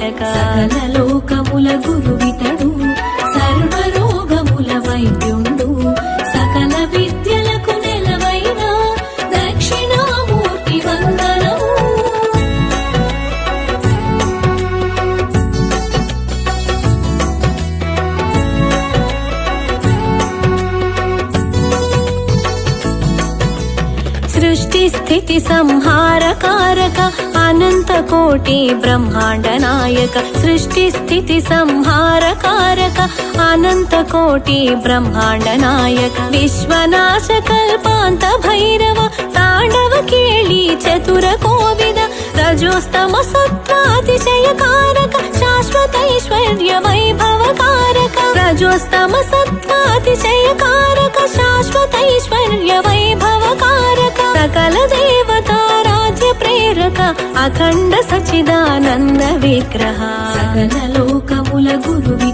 నాశక సకల లోకముల గురువితడు సర్వరోగముల వైద్యుండు సకల విద్యలకు నెలవైన దక్షిణామూర్తి వందనము. సృష్టి స్థితి సంహారకారక అనంత కోటి బ్రహ్మాండ నాయక సృష్టి స్థితి సంహారకారక అనంత కోటి బ్రహ్మాండ నాయక విశ్వనాశ కల్పాంత భైరవ తాండవ కేళి చతుర కోవిద రజోస్తమ సత్వాతిశయకారక శాశ్వతైశ్వర్య వైభవకారక రజోస్తమ సత్వాతిశయకారక శాశ్వతైశ్వర్య వైభవకారక సకల దేవతా రాజ్య ప్రేరక అఖండ సచిదానంద విగ్రహ సకల లోకముల గురువి